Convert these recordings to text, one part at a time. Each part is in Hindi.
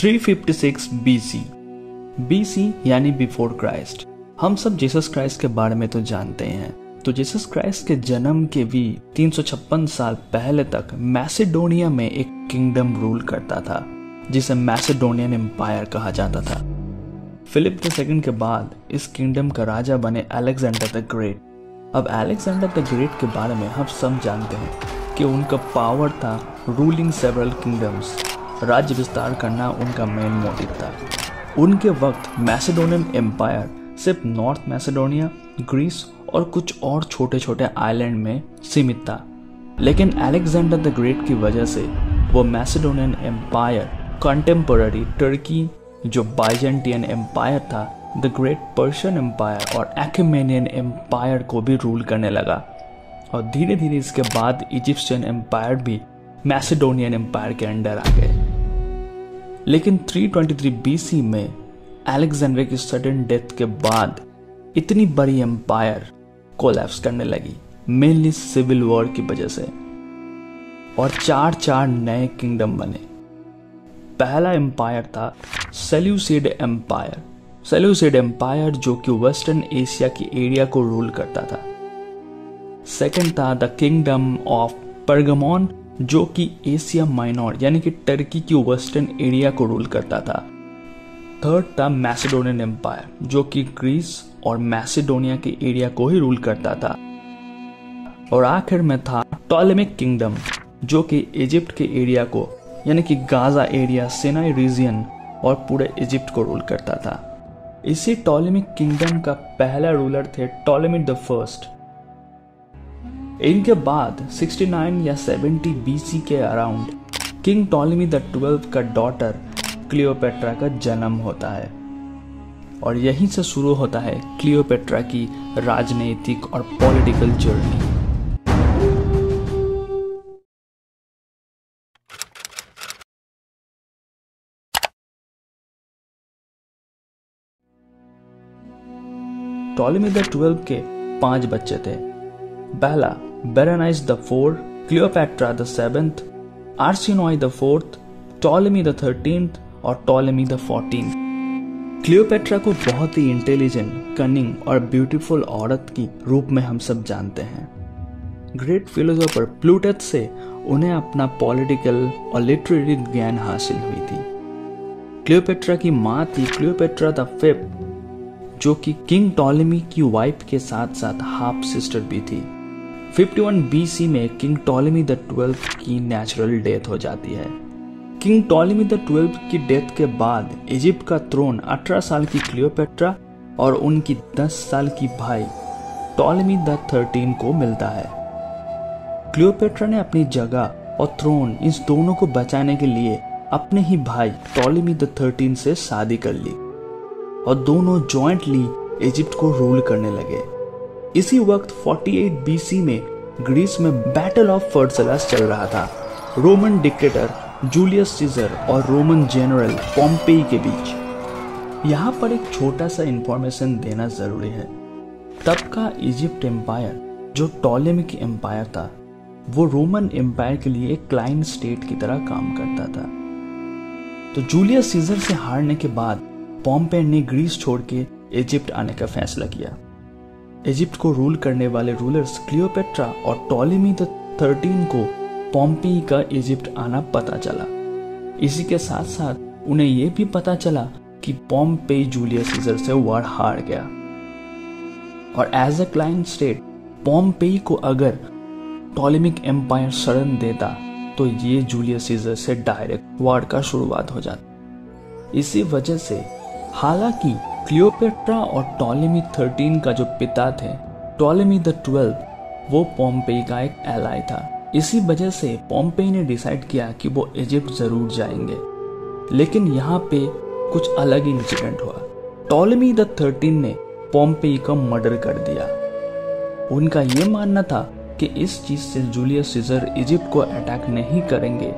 356 BC। BC यानी बिफोर क्राइस्ट। हम सब जीसस क्राइस्ट के बारे में तो जानते हैं। तो जीसस क्राइस्ट के जन्म के भी 356 साल पहले तक मैसेडोनिया में एक किंगडम रूल करता था जिसे मैसेडोनियन एम्पायर कहा जाता था। फिलिप II के बाद इस किंगडम का राजा बने अलेक्जेंडर द ग्रेट। अब अलेक्जेंडर द ग्रेट के बारे में हम सब जानते हैं कि उनका पावर था रूलिंग सेवरल किंगडम्स। राज्य विस्तार करना उनका मेन मोटिव था। उनके वक्त मैसेडोनियन एम्पायर सिर्फ नॉर्थ मैसेडोनिया, ग्रीस और कुछ और छोटे छोटे आइलैंड में सीमित था। लेकिन अलेक्जेंडर द ग्रेट की वजह से वो मैसेडोनियन एम्पायर कंटेम्पररी टर्की जो बाइजेंटियन एम्पायर था, द ग्रेट पर्शियन एम्पायर और अकेमेनियन एम्पायर को भी रूल करने लगा। और धीरे धीरे इसके बाद इजिप्शियन एम्पायर भी मैसेडोनियन एम्पायर के अंडर आ गए। लेकिन 323 BC में अलेक्जेंडर की सडन डेथ के बाद इतनी बड़ी एम्पायर कोलैप्स करने लगी, मेनली सिविल वॉर की वजह से, और चार नए किंगडम बने। पहला एम्पायर था सेल्यूसिड एम्पायर। सेल्यूसिड एम्पायर जो कि वेस्टर्न एशिया की एरिया को रूल करता था। सेकंड था द किंगडम ऑफ परगमोन जो कि एशिया माइनर यानी कि टर्की की वेस्टर्न एरिया को रूल करता था। थर्ड था मैसेडोनियन एम्पायर जो कि ग्रीस और मैसेडोनिया के एरिया को ही रूल करता था। और आखिर में था टॉलेमिक किंगडम जो कि इजिप्ट के एरिया को यानी कि गाजा एरिया, सिनाई रीजियन और पूरे इजिप्ट को रूल करता था। इसी टॉलेमिक किंगडम का पहला रूलर थे टॉलेमी द फर्स्ट। इनके बाद 69 या 70 BC के अराउंड किंग टॉलेमी द 12 का डॉटर क्लियोपेट्रा का जन्म होता है। और यहीं से शुरू होता है क्लियोपेट्रा की राजनीतिक और पॉलिटिकल जर्नी। टॉलेमी द 12 के 5 बच्चे थे। पहला Berenice the 4, Cleopatra the 7th, Arsinoe the 4th, Ptolemy the 13th और टॉलेमी द 14th। क्लियोपेट्रा को बहुत ही इंटेलिजेंट, कनिंग और ब्यूटीफुल औरत की रूप में हम सब जानते हैं। ग्रेट फिलोसोफर प्लूटथ से उन्हें अपना पॉलिटिकल और लिटरेरी ज्ञान हासिल हुई थी। क्लियोपेट्रा की माँ थी क्लियोपेट्रा द 5th जो कि किंग टॉलेमी की वाइफ के साथ साथ हाफ सिस्टर भी थी। 51 BC में किंग टॉलेमी द 12 की नेचुरल डेथ हो जाती है। किंग टॉलेमी द 12 की डेथ के बाद इजिप्ट का थ्रोन 18 साल की क्लियोपेट्रा और उनकी 10 साल की भाई टॉलेमी द 13 को मिलता है। क्लियोपेट्रा ने अपनी जगह और थ्रोन इस दोनों को बचाने के लिए अपने ही भाई टॉलेमी द 13 से शादी कर ली और दोनों जॉइंटली इजिप्ट को रूल करने लगे। इसी वक्त 48 BC में ग्रीस में बैटल ऑफ फर्सलास चल रहा था, रोमन डिक्टेटर जूलियस सीजर और रोमन जनरल पॉम्पेई के बीच। यहाँ पर एक छोटा सा इंफॉर्मेशन देना जरूरी है। तब का इजिप्ट एम्पायर जो टॉलेमिक एम्पायर था वो रोमन एम्पायर के लिए एक क्लाइंट स्टेट की तरह काम करता था। तो जूलियस सीजर से हारने के बाद पॉम्पेई ने ग्रीस छोड़ के इजिप्ट आने का फैसला किया। इजिप्ट को रूल करने वाले रूलर्स क्लियोपेट्रा और टॉलेमी द 13 को पॉम्पेई का इजिप्ट आना पता चला। इसी के साथ साथ उन्हें यह भी पता चला कि पॉम्पेई जूलियस सीजर से वॉर हार गया और as a client state Pompeii को अगर टॉलेमिक एम्पायर शरण देता तो ये जूलियस सीजर से डायरेक्ट वॉर का शुरुआत हो जाती। इसी वजह से हालांकि क्लियोपेट्रा और टॉलेमी 13 का जो पिता थे टॉलेमी द 12 वो पॉम्पेई का एक एलाई था। इसी वजह से पॉम्पेई ने डिसाइड किया कि वो इजिप्ट जरूर जाएंगे। लेकिन यहाँ पे कुछ अलग इंसिडेंट हुआ। टॉलेमी द 13 ने पॉम्पेई का मर्डर कर दिया। उनका ये मानना था कि इस चीज से जूलियस सीजर इजिप्ट को अटैक नहीं करेंगे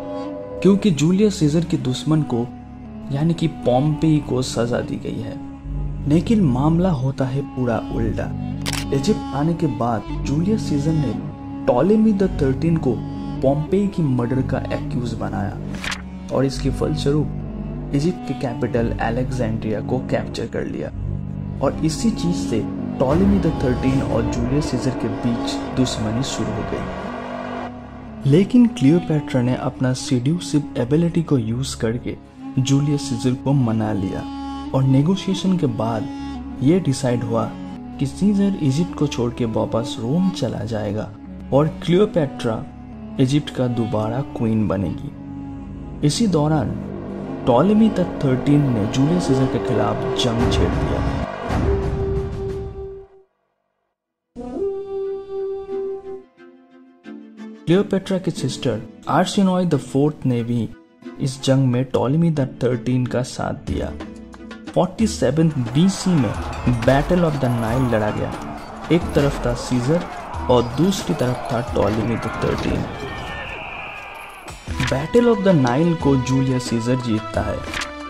क्योंकि जूलियस सीजर के दुश्मन को यानी कि पॉम्पेई को सजा दी गई है। लेकिन मामला होता है पूरा उल्टा। इजिप्ट आने के बाद जूलियस सीजर ने टॉलेमी द 13 को पॉम्पेई की मर्डर का एक्यूज बनाया और इसके फलस्वरूप इजिप्ट के कैपिटल अलेक्जेंड्रिया को कैप्चर कर लिया और इसी चीज से टॉलेमी द 13 और जूलियस सीजर के बीच दुश्मनी शुरू हो गई। लेकिन क्लियोपैट्रा ने अपना सीड्यूसिव एबिलिटी को यूज करके जूलियस सीजर को मना लिया और नेगोशिएशन के बाद यह डिसाइड हुआ कि सीजर इजिप्ट को छोड़ के वापस रोम चला जाएगा और क्लियोपैट्रा इजिप्ट का दोबारा क्वीन बनेगी। इसी दौरान टॉलेमी द 13 ने जूलियस सीजर के खिलाफ जंग छेड़ दिया। क्लियोपैट्रा की सिस्टर आर्सेनोई द 4th ने भी इस जंग में टॉलेमी द 13 का साथ दिया। 47 BC में बैटल ऑफ द नाइल लड़ा गया। एक तरफ था सीजर और दूसरी तरफ था Ptolemy the 13। Battle of the Nile को जूलियस सीजर जीतता है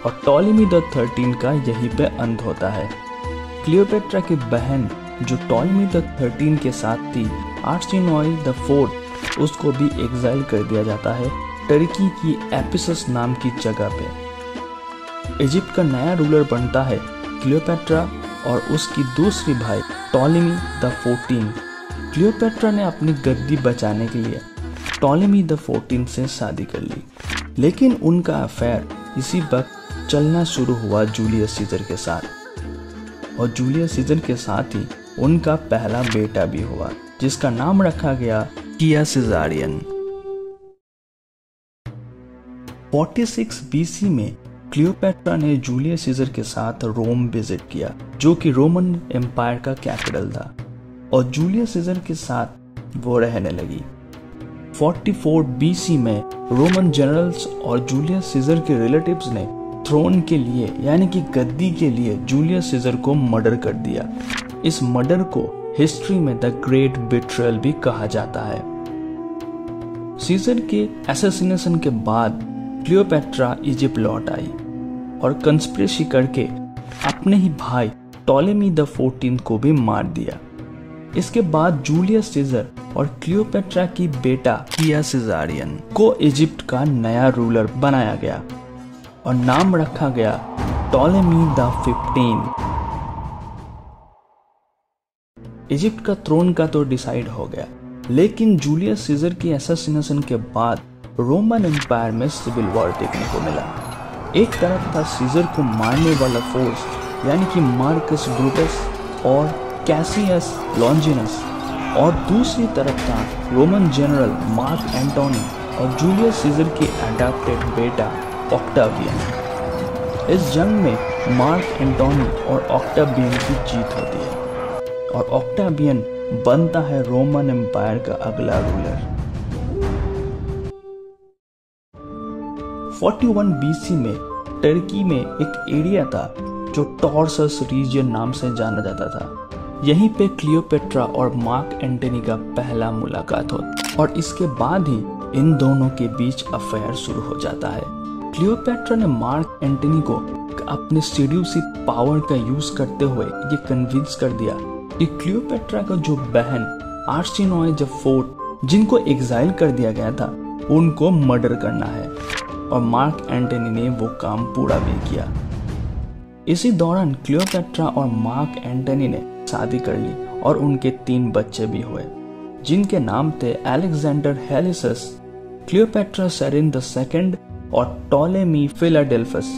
और टॉलेमी द 13 का यहीं पे अंत होता है। क्लियोपैट्रा की बहन जो टॉलेमी द 13 के साथ थी, आर्सेनोई द 4th, उसको भी एग्जाइल कर दिया जाता है टर्की की एफिसस नाम की जगह पे। इजिप्ट का नया रूलर बनता है क्लियोपैट्रा और उसकी दूसरी भाई टॉलेमी द 14। क्लियोपैट्रा ने अपनी गद्दी बचाने के लिए टॉलेमी द 14 से शादी कर ली, लेकिन उनका अफेयर इसी वक्त चलना शुरू हुआ जूलियस सीजर के साथ और जूलियस सीजर के साथ ही उनका पहला बेटा भी हुआ जिसका नाम रखा गया किया सिजारियन। 46 BC में क्लियोपैट्रा ने जूलियस सीजर के साथ रोम विजिट किया जो कि रोमन एम्पायर का कैपिटल था और जूलियस सीजर के साथ वो रहने लगी। 44 BC में रोमन जनरल्स और जूलियस सीजर के रिलेटिव्स ने थ्रोन के लिए यानी कि गद्दी के लिए जूलियस सीजर को मर्डर कर दिया। इस मर्डर को हिस्ट्री में द ग्रेट बिट्रेयल भी कहा जाता है। सीजर के असैसिनेशन के बाद क्लियोपैट्रा इजिप्ट लौट आई और कंस्पिरेसी करके अपने ही भाई टॉलेमी द 14 को भी मार दिया। इसके बाद जूलियस सीजर और क्लियोपैट्रा की बेटा किया सिजारियन को इजिप्ट का नया रूलर बनाया गया और नाम रखा गया टॉलेमी द 15। इजिप्ट का थ्रोन का तो डिसाइड हो गया, लेकिन जूलियस सीजर की असैसिनेशन के बाद रोमन एम्पायर में सिविल वॉर देखने को मिला। एक तरफ था सीजर को मारने वाला फोर्स यानी कि मार्कस ब्रूटस और कैसियस लॉन्जिनस और दूसरी तरफ था रोमन जनरल मार्क एंटोनी और जूलियस सीजर की अडॉप्टेड बेटा ऑक्टावियन। इस जंग में मार्क एंटोनी और ऑक्टावियन की जीत होती है और ऑक्टावियन बनता है रोमन एम्पायर का अगला रूलर। 41 BC में टर्की में एक एरिया था जो टॉर्सस रीजन नाम से जाना जाता था। यहीं पे क्लियोपैट्रा और मार्क एंटनी का पहला मुलाकात होती और इसके बाद ही इन दोनों के बीच अफेयर शुरू हो जाता है। क्लियोपैट्रा ने मार्क एंटनी को अपने सेड्यूसिव पावर का यूज करते हुए ये कन्विंस कर दिया कि क्लियोपैट्रा का जो बहन आर्सेनोई द 4 जिनको एग्जाइल कर दिया गया था उनको मर्डर करना है और मार्क एंटनी ने वो काम पूरा भी किया। इसी दौरान क्लियोपैट्रा और मार्क एंटनी ने शादी कर ली और उनके 3 बच्चे भी हुए जिनके नाम थे अलेक्जेंडर हेलिसस, क्लियोपैट्रा सेरिन द 2 और टॉलेमी फिलाडेल्फस।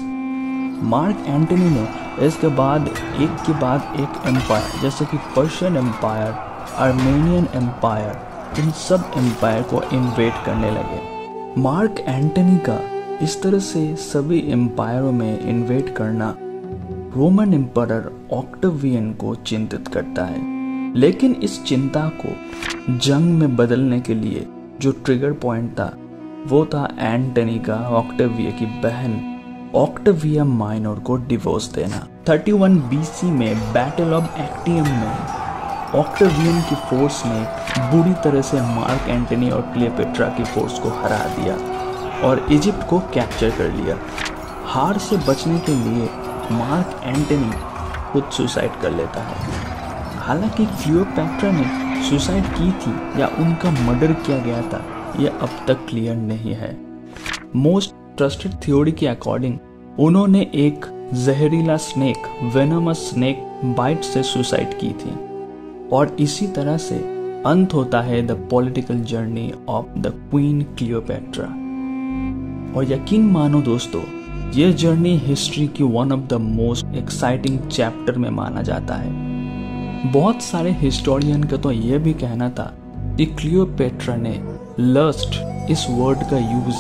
मार्क एंटनी ने इसके बाद एक एम्पायर जैसे कि पर्शियन एम्पायर, आर्मेनियन एम्पायर, इन सब एम्पायर को इन्वेड करने लगे। मार्क एंटनी का इस तरह से सभी एम्पायरों में इन्वेड करना रोमन एम्पायर ऑक्टावियन को चिंतित करता है, लेकिन इस चिंता को जंग में बदलने के लिए जो ट्रिगर पॉइंट था वो था एंटनी का ऑक्टाविया की बहन ऑक्टाविया माइनर को डिवोर्स देना। 31 BC में बैटल ऑफ एक्टियम में ऑक्टावियन की फोर्स ने बुरी तरह से मार्क एंटनी और क्लियोपैट्रा की फोर्स को हरा दिया और इजिप्ट को कैप्चर कर लिया। हार से बचने के लिए मार्क एंटनी खुद सुसाइड कर लेता है। हालांकि क्लियोपैट्रा ने सुसाइड की थी या उनका मर्डर किया गया था यह अब तक क्लियर नहीं है। मोस्ट ट्रस्टेड थ्योरी के अकॉर्डिंग उन्होंने एक जहरीला स्नेक, वेनमस स्नेक बाइट से सुसाइड की थी। और इसी तरह से अंत होता है the political journey of the queen Cleopatra. और यकीन मानो दोस्तों, यह जर्नी हिस्ट्री की one of the most exciting chapter में माना जाता है। बहुत सारे हिस्टोरियन का तो यह भी कहना था कि क्लियोपेट्रा ने लस्ट इस वर्ड का यूज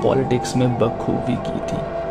पॉलिटिक्स में बखूबी की थी।